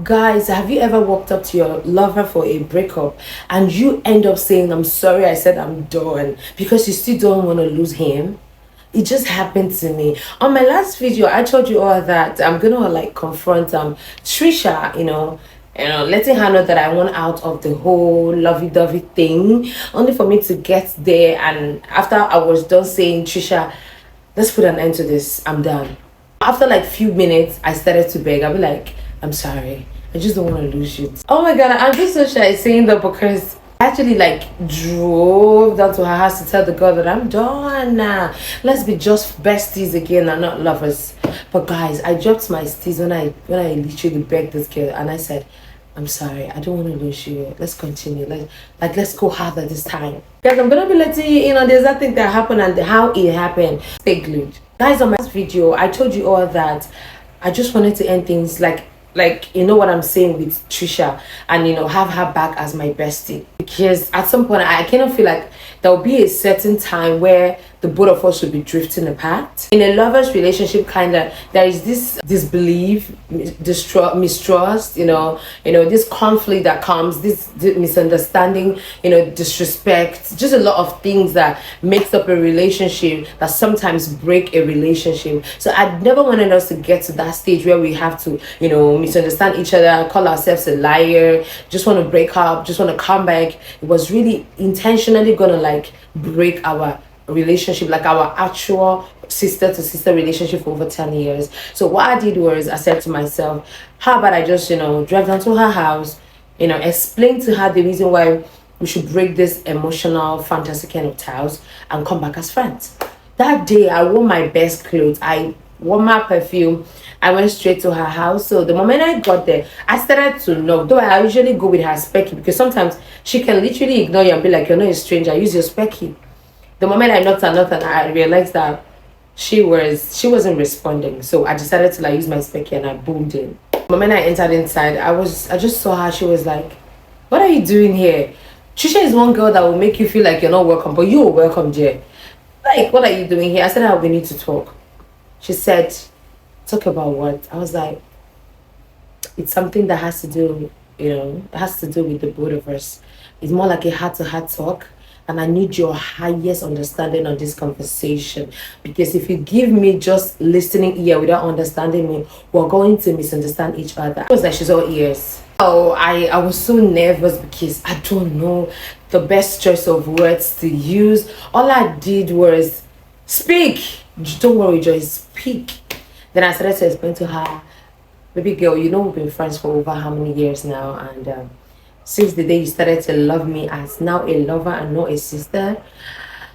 Guys, have you ever walked up to your lover for a breakup and you end up saying, I'm sorry, I said I'm done, because you still don't want to lose him? It just happened to me. On my last video, I told you all that I'm gonna like confront Trisha, letting her know that I want out of the whole lovey-dovey thing, only for me to get there. And after I was done saying, Trisha, let's put an end to this, I'm done. After like few minutes, I started to beg. I'll be like, I'm sorry, I just don't want to lose you. Oh my god, I'm just so shy saying that because I actually like drove down to her house to tell the girl that I'm done now. Let's be just besties again and not lovers. But guys, I dropped my steez when I literally begged this girl and I said, I'm sorry, I don't want to lose you. Let's continue. Let's go harder this time. Guys, I'm gonna be letting you in on the exact thing that happened and how it happened. Stay glued. Guys, on my last video, I told you all that I just wanted to end things like you know what I'm saying with Trisha, and have her back as my bestie, because at some point I kind of feel like there will be a certain time where the both of us will be drifting apart. In a lover's relationship, there is this disbelief, mistrust, this conflict that comes, this misunderstanding, disrespect, just a lot of things that makes up a relationship that sometimes break a relationship. So I never wanted us to get to that stage where we have to, misunderstand each other, call ourselves a liar, just want to break up, just want to come back. It was really intentionally gonna like break our relationship, like our actual sister to sister relationship for over 10 years. So what I did was I said to myself, how about I just drive down to her house, explain to her the reason why we should break this emotional fantasy kind of ties and come back as friends. That day I wore my best clothes, I wore my perfume, I went straight to her house. So the moment I got there, I started to knock, though I usually go with her specky, because sometimes she can literally ignore you and be like, you're not a stranger, use your specky. The moment I knocked and I realized that she wasn't responding. So I decided to use my specky and I boomed in. The moment I entered inside, I just saw her. She was like, what are you doing here? Trisha is one girl that will make you feel like you're not welcome, but you are welcome there. Like, what are you doing here? I said, we need to talk. She said, talk about what? I was like, it's something that has to do, it has to do with the both of us. It's more like a heart-to-heart talk. And I need your highest understanding on this conversation, because if you give me just listening ear without understanding me, we're going to misunderstand each other. It was like she's all ears. Oh, I was so nervous because I don't know the best choice of words to use. All I did was speak. Don't worry, Joyce, speak. Then I started to explain to her, baby girl, we've been friends for over how many years now, and since the day you started to love me as now a lover and not a sister,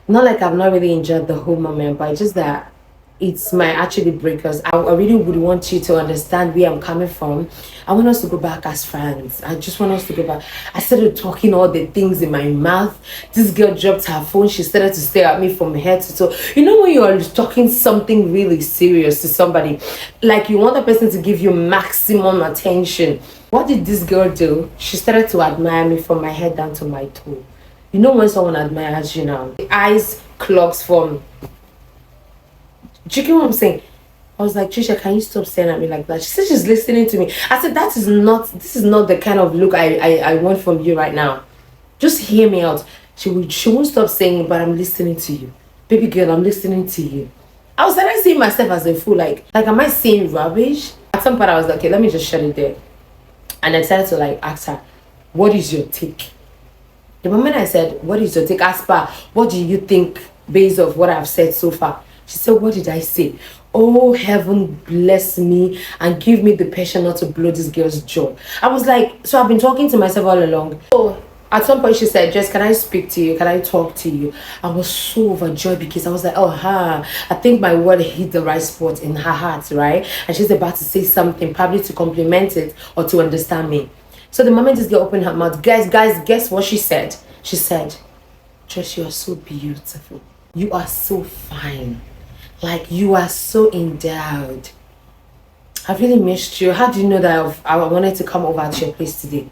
not like I've not really enjoyed the whole moment, but just that it's my actually breakers. I really would want you to understand where I'm coming from. I want us to go back as friends. I just want us to go back. I started talking all the things in my mouth. This girl dropped her phone. She started to stare at me from head to toe. You know when you're talking something really serious to somebody, like you want the person to give you maximum attention. What did this girl do? She started to admire me from my head down to my toe. You know when someone admires you now, the eyes clocks from. Do you get what I'm saying? I was like, Trisha, can you stop staring at me like that? She said she's listening to me. I said, this is not the kind of look I want from you right now. Just hear me out. She won't stop saying, but I'm listening to you. Baby girl, I'm listening to you. I was starting seeing myself as a fool, like am I saying rubbish? At some point I was like, okay, let me just shut it there. And I decided to ask her, what is your take? The moment I said, what is your take? As per, what do you think based off what I've said so far? She said, what did I say? Oh, heaven bless me and give me the passion not to blow this girl's jaw. I was like, so I've been talking to myself all along. So at some point she said, Jess, can I speak to you? Can I talk to you? I was so overjoyed because I was like, I think my word hit the right spot in her heart, right? And she's about to say something, probably to compliment it or to understand me. So the moment this girl opened her mouth, guys, guess what she said? She said, Jess, you are so beautiful. You are so fine. You are so endowed. I really missed you. How do you know that I wanted to come over to your place today?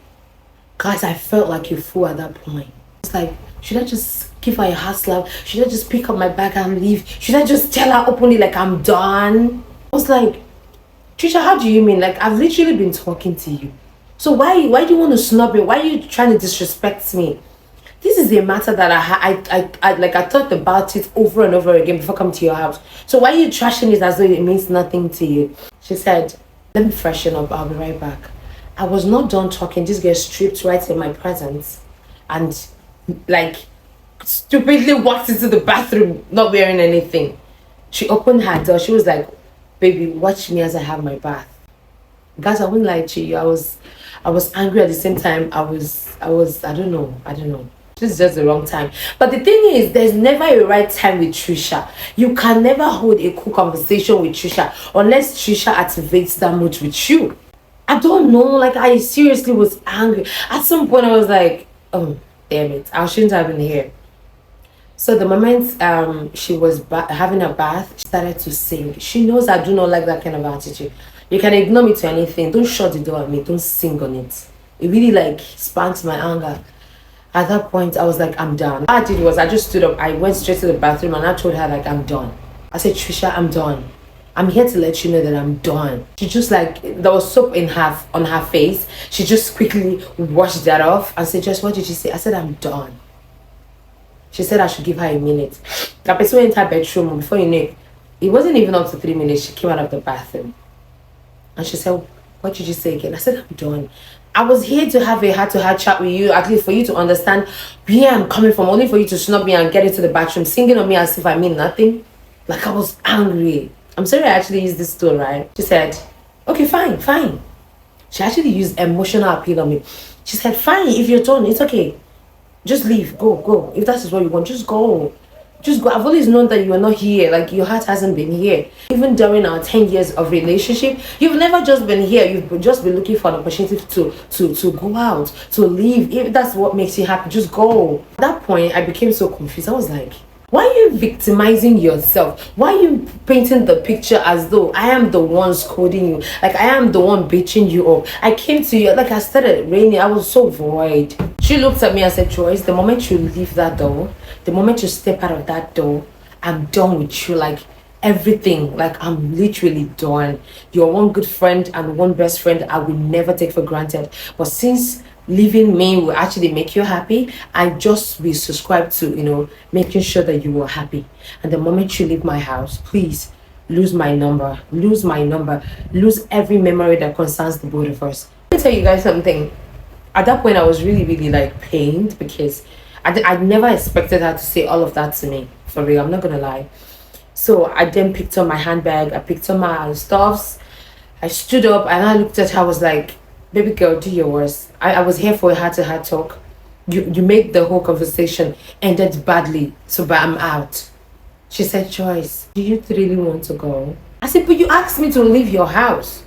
Guys, I felt like a fool at that point. It's like, should I just give her a hard slap? Should I just pick up my bag and leave? Should I just tell her openly like I'm done? I was like, Trisha, how do you mean? I've literally been talking to you. So why do you want to snub me? Why are you trying to disrespect me? This is a matter that I thought about it over and over again before coming to your house. So why are you trashing it as though it means nothing to you? She said, let me freshen up, I'll be right back. I was not done talking. This girl stripped right in my presence and like stupidly walked into the bathroom not wearing anything. She opened her door. She was like, baby, watch me as I have my bath. Guys, I wouldn't lie to you. I was angry at the same time. I don't know. This is just the wrong time. But the thing is, there's never a right time with Trisha. You can never hold a cool conversation with Trisha unless Trisha activates that mood with you. I don't know. Like, I seriously was angry. At some point, I was like, oh, damn it. I shouldn't have been here. So the moment she was having a bath, she started to sing. She knows I do not like that kind of attitude. You can ignore me to anything. Don't shut the door at me. Don't sing on it. It really like sparks my anger. At that point, I was like, I'm done. What I did was I just stood up. I went straight to the bathroom and I told her like, I'm done. I said, Trisha, I'm done. I'm here to let you know that I'm done. She just like, there was soap on her face. She just quickly washed that off and said, just what did you say? I said, I'm done. She said I should give her a minute. The person went into her bedroom. Before you know it wasn't even up to 3 minutes. She came out of the bathroom. And she said, what did you say again? I said, I'm done. I was here to have a heart-to-heart chat with you, at least for you to understand where I'm coming from, only for you to snub me and get into the bathroom, singing on me as if I mean nothing. Like, I was angry. I'm sorry I actually used this tone, right? She said, okay, fine. She actually used emotional appeal on me. She said, fine, if you're done, it's okay. Just leave, go. If that is what you want, just go. Just go. I've always known that you are not here. Like, your heart hasn't been here. Even during our 10 years of relationship, you've never just been here. You've just been looking for an opportunity to go out, to leave. If that's what makes you happy, just go. At that point, I became so confused. I was like, why are you victimizing yourself? Why are you painting the picture as though I am the one scolding you? Like, I am the one bitching you up. I came to you, like, I started raining. I was so void. She looked at me and said, Joyce, the moment you leave that door, the moment you step out of that door, I'm done with you. Like, everything. Like, I'm literally done. You're one good friend and one best friend I will never take for granted. But since leaving me will actually make you happy, I just will subscribe to, making sure that you are happy. And the moment you leave my house, please lose my number, lose every memory that concerns the both of us. Let me tell you guys something. At that point, I was really, really like pained because I never expected her to say all of that to me. For real, I'm not gonna lie. So I then picked up my handbag, I picked up my stuffs, I stood up and I looked at her. I was like, baby girl, do your worst. I was here for a heart-to-heart talk. You made the whole conversation ended badly, but I'm out. She said, Joyce, do you really want to go? I said, but you asked me to leave your house.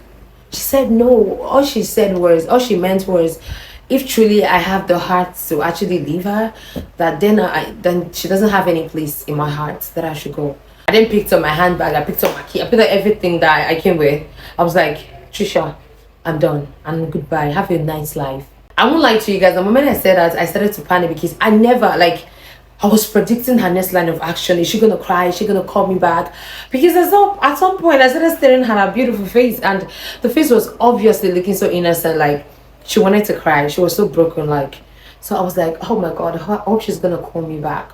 She said, no. All she meant was, if truly I have the heart to actually leave her, that then she doesn't have any place in my heart that I should go. I then picked up my handbag, I picked up my key, I picked up everything that I came with. I was like, Trisha, I'm done and goodbye. Have a nice life. I won't lie to you guys. The moment I said that, I started to panic because I was predicting her next line of action. Is she gonna cry? Is she gonna call me back? Because at some point I started staring at her beautiful face, and the face was obviously looking so innocent, like she wanted to cry. She was so broken, like. So I was like, oh my god, I hope she's gonna call me back.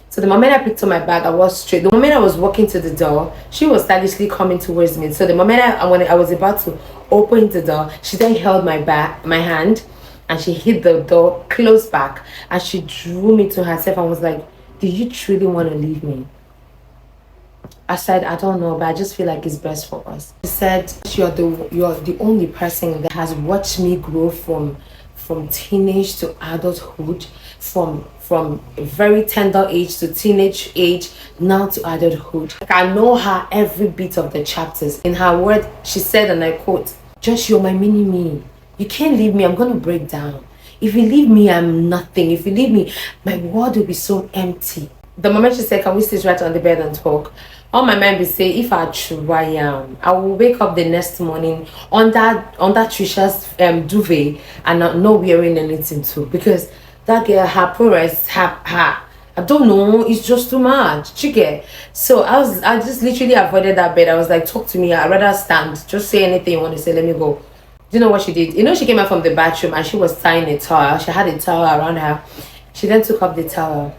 So the moment I picked up my bag, I walked straight. The moment I was walking to the door, she was stylishly coming towards me. So the moment when I was about to open the door, she then held my hand, and she hit the door close back, and she drew me to herself and was like, do you truly want to leave me? I said, I don't know, but I just feel like it's best for us. She said, you're the only person that has watched me grow from teenage to adulthood, from a very tender age to teenage age, now to adulthood. Like, I know her every bit of the chapters. In her word, she said, and I quote, just you're my mini-me. You can't leave me, I'm gonna break down. If you leave me, I'm nothing. If you leave me, my world will be so empty. The moment she said, can we sit right on the bed and talk? All my mind be say, if I try, I will wake up the next morning under Trisha's duvet and not wearing anything too, because that girl, her progress, her I don't know, it's just too much. Chicken. So I just literally avoided that bed. I was like, talk to me. I'd rather stand. Just say anything you want to say. Let me go. Do you know what she did? You know, she came out from the bathroom and she was tying a towel. She had a towel around her. She then took off the towel.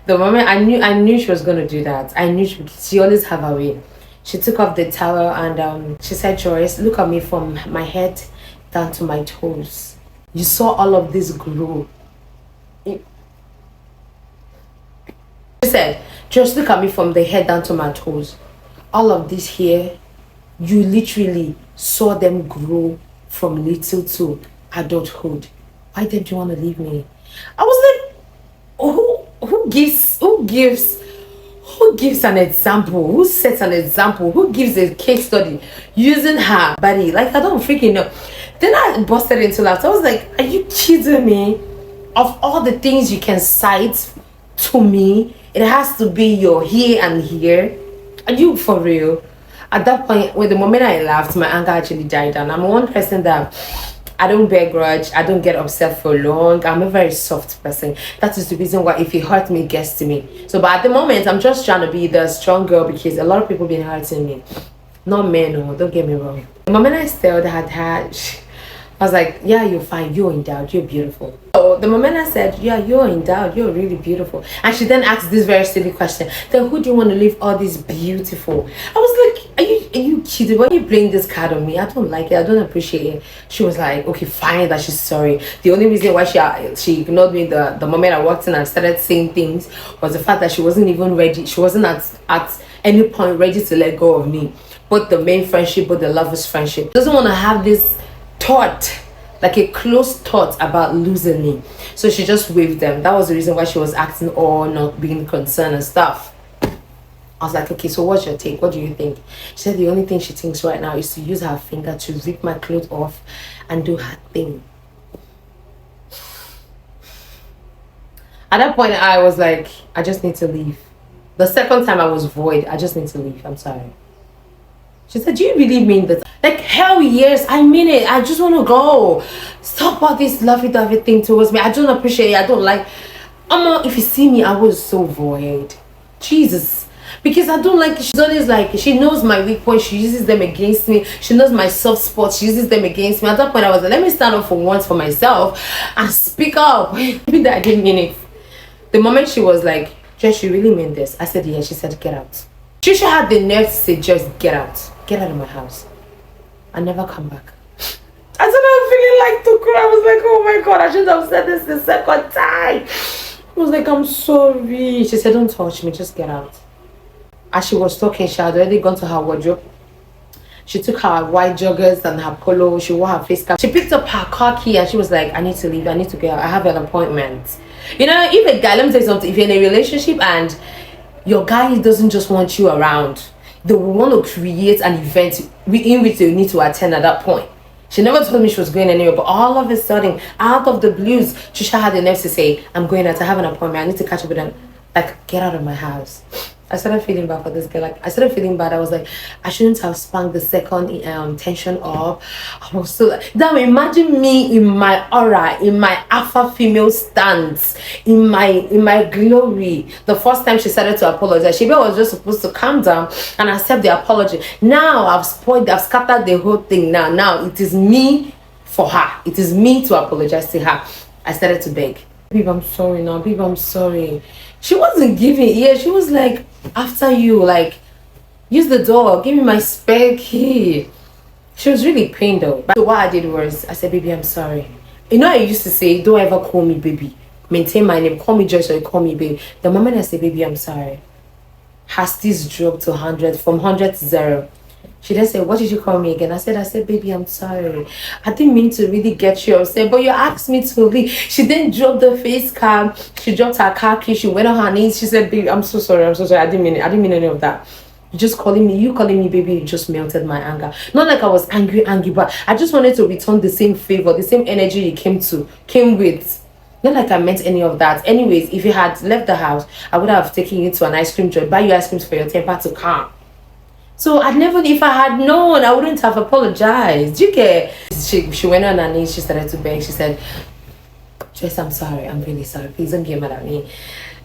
The moment I knew she was gonna do that. I knew she always have her way. She took off the towel and she said, Joyce, look at me from my head down to my toes. You saw all of this grow. She said, just look at me from the head down to my toes. All of this here, you literally saw them grow from little to adulthood. Why didn't you want to leave me? I was like, who gives an example? Who sets an example? Who gives a case study using her body? Like, I don't freaking know. Then I busted into laughter. I was like, are you kidding me? Of all the things you can cite to me, it has to be your here and here. Are you for real? At that point, when the moment I laughed, my anger actually died down. I'm one person that I don't bear grudge. I don't get upset for long. I'm a very soft person. That is the reason why if it hurt me, it gets to me. So, but at the moment, I'm just trying to be the strong girl because a lot of people been hurting me. Not men, no, don't get me wrong. The moment I stared at her, I was like, yeah, you're fine. You're endowed. You're beautiful. So the moment I said, yeah, you're endowed. You're really beautiful. And she then asked this very silly question. Then who do you want to leave all this beautiful? I was like, are you kidding? Why are you playing this card on me? I don't like it. I don't appreciate it. She was like, okay, fine, that she's sorry. The only reason why she ignored me the moment I walked in and started saying things was the fact that she wasn't even ready. She wasn't at any point ready to let go of me. Both the main friendship, both the lovers' friendship. Doesn't want to have this thought, like a close thought about losing me. So she just waved them. That was the reason why she was acting all not being concerned and stuff. I was like, okay, so what's your take? What do you think? She said the only thing she thinks right now is to use her finger to rip my clothes off and do her thing. At that point, I was like, I just need to leave. The second time I was void, I just need to leave. I'm sorry. She said, do you really mean that? Like, hell yes, I mean it. I just want to go. Stop all this lovey-dovey thing towards me. I don't appreciate it. I don't like. If you see me, I was so void. Jesus. Because I don't like it. She's always like, she knows my weak points. She uses them against me. She knows my soft spots. She uses them against me. At that point, I was like, let me stand up for once for myself and speak up. Maybe that I didn't mean it. The moment she was like, Jess, you really mean this? I said, yeah. She said, get out. Trisha had the nerve to say, just get out. Get out of my house. I never come back. I started feeling like to cry. I was like, oh my God, I shouldn't have said this the second time. I was like, I'm sorry. She said, don't touch me, just get out. As she was talking, she had already gone to her wardrobe. She took her white joggers and her polo. She wore her face cap. She picked up her car key and she was like, I need to leave. I need to go out. I have an appointment. You know, if a guy, let me tell you something. If you're in a relationship and your guy doesn't just want you around, they will want to create an event in which they need to attend at that point. She never told me she was going anywhere, but all of a sudden, out of the blues, Trisha had the nerve to say, I'm going out, I have an appointment, I need to catch up with them. Like, get out of my house. I started feeling bad for this girl. Like, I started feeling bad. I was like, I shouldn't have spanked the second tension up. I was so like, now imagine me in my aura, in my alpha female stance, in my glory. The first time she started to apologize, she was just supposed to calm down and accept the apology. Now I've spoiled, I've scattered the whole thing. Now it is me for her. It is me to apologize to her. I started to beg. Babe, I'm sorry now. Babe, I'm sorry. She wasn't giving. Yeah, she was like, after you, like, use the door. Give me my spare key. She was really pained though. But what I did was, I said, baby, I'm sorry. You know, I used to say, don't ever call me baby. Maintain my name. Call me Joyce or you call me baby. The moment I say, baby, I'm sorry, has this dropped to 100, from 100 to 0. She then said, what did you call me again? I said, baby, I'm sorry. I didn't mean to really get you upset, but you asked me to leave. She then dropped the face cam. She dropped her car key. She went on her knees. She said, baby, I'm so sorry. I'm so sorry. I didn't mean it. I didn't mean any of that. You calling me baby, you just melted my anger. Not like I was angry, but I just wanted to return the same favor, the same energy you came with. Not like I meant any of that. Anyways, if you had left the house, I would have taken you to an ice cream joint, buy you ice creams for your temper to calm. So if I had known, I wouldn't have apologized. You get? She went on her knees. She started to beg. She said, Joyce, I'm sorry. I'm really sorry. Please don't get mad at me.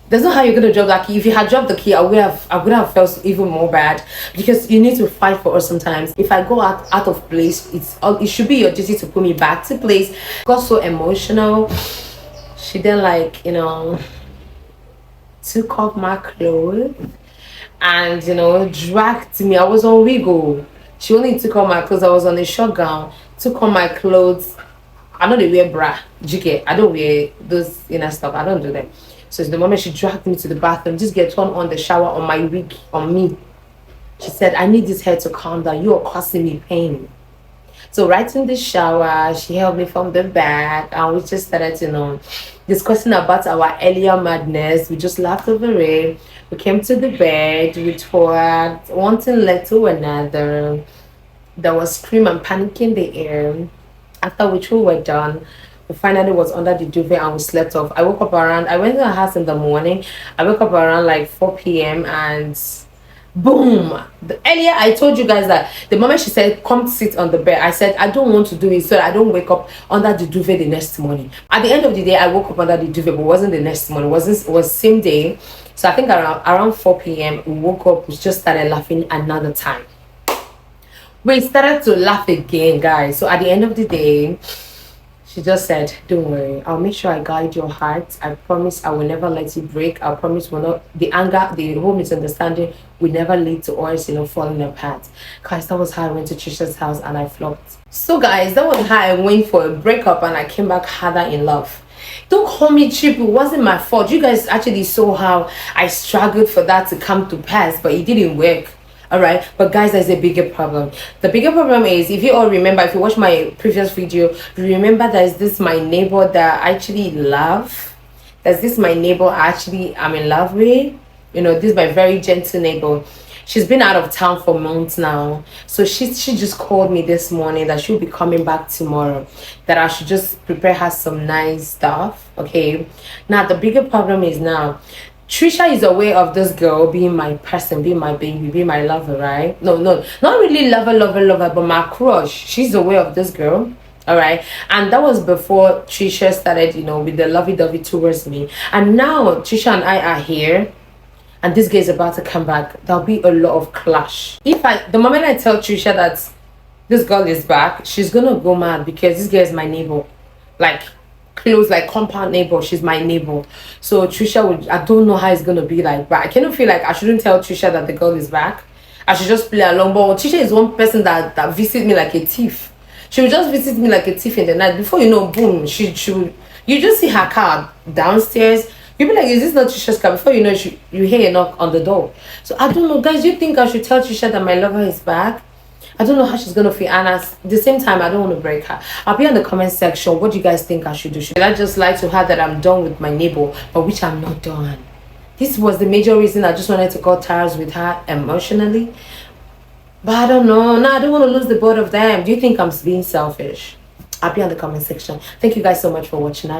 There's no how you're gonna drop that key. If you had dropped the key, I would have felt even more bad, because you need to fight for us sometimes. If I go out of place, it should be your duty to put me back to place. Got so emotional. She then, like, took off my clothes and dragged me. I was on wiggle. She only took off my clothes. I was on a short gown. Took off my clothes. I know they wear bra, GK. I don't wear those inner stuff. I don't do them. So the moment she dragged me to the bathroom, just get turned on the shower on my wig, on me. She said, I need this hair to calm down. You are causing me pain. So right in the shower, she held me from the back, and we just started, discussing about our earlier madness. We just laughed over it. We came to the bed, we talked, one thing led to another. There was scream and panic in the air. After which we were done, we finally was under the duvet and we slept off. I went to her house in the morning. I woke up around like 4 p.m. and boom. Earlier I told you guys that the moment she said come sit on the bed, I said I don't want to do it so I don't wake up under the duvet the next morning. At the end of the day, I woke up under the duvet, but it wasn't the next morning. It was same day. So I think around 4 p.m. we woke up. We just started laughing another time. We started to laugh again, guys. So at the end of the day, she just said, don't worry, I'll make sure I guide your heart. I promise I will never let you break. I promise the anger, the whole misunderstanding will never lead to us, falling apart. Guys, that was how I went to Trisha's house and I flopped. So guys, that was how I went for a breakup and I came back harder in love. Don't call me cheap. It wasn't my fault. You guys actually saw how I struggled for that to come to pass, but it didn't work. All right, but guys, there's a bigger problem. The bigger problem is, if you all remember, if you watch my previous video, you remember there's this my neighbor that I actually love. There's this my neighbor I'm in love with. This is my very gentle neighbor. She's been out of town for months now, so she just called me this morning that she'll be coming back tomorrow, that I should just prepare her some nice stuff. Okay, now the bigger problem is, now Trisha is aware of this girl being my person, being my baby, being my lover, right? No, not really lover, but my crush. She's aware of this girl, all right? And that was before Trisha started, with the lovey-dovey towards me. And now Trisha and I are here, and this girl is about to come back. There'll be a lot of clash. The moment I tell Trisha that this girl is back, she's gonna go mad, because this girl is my neighbor. Like, close, like compound neighbor. She's my neighbor. So Trisha I don't know how it's gonna be like, but I kind of feel like I shouldn't tell Trisha that the girl is back. I should just play along. But Trisha is one person that visits me like a thief. She will just visit me like a thief in the night. Before you know, boom, you just see her car downstairs. You'll be like, is this not Trisha's car? Before you know, you hear a knock on the door. So I don't know, guys. You think I should tell Trisha that my lover is back? I don't know how she's gonna feel, and at the same time, I don't want to break her. I'll be in the comment section. What do you guys think I should do? Should I just lie to her that I'm done with my neighbor, but which I'm not done? This was the major reason I just wanted to cut ties with her emotionally. But I don't know. No, I don't want to lose the both of them. Do you think I'm being selfish? I'll be in the comment section. Thank you guys so much for watching.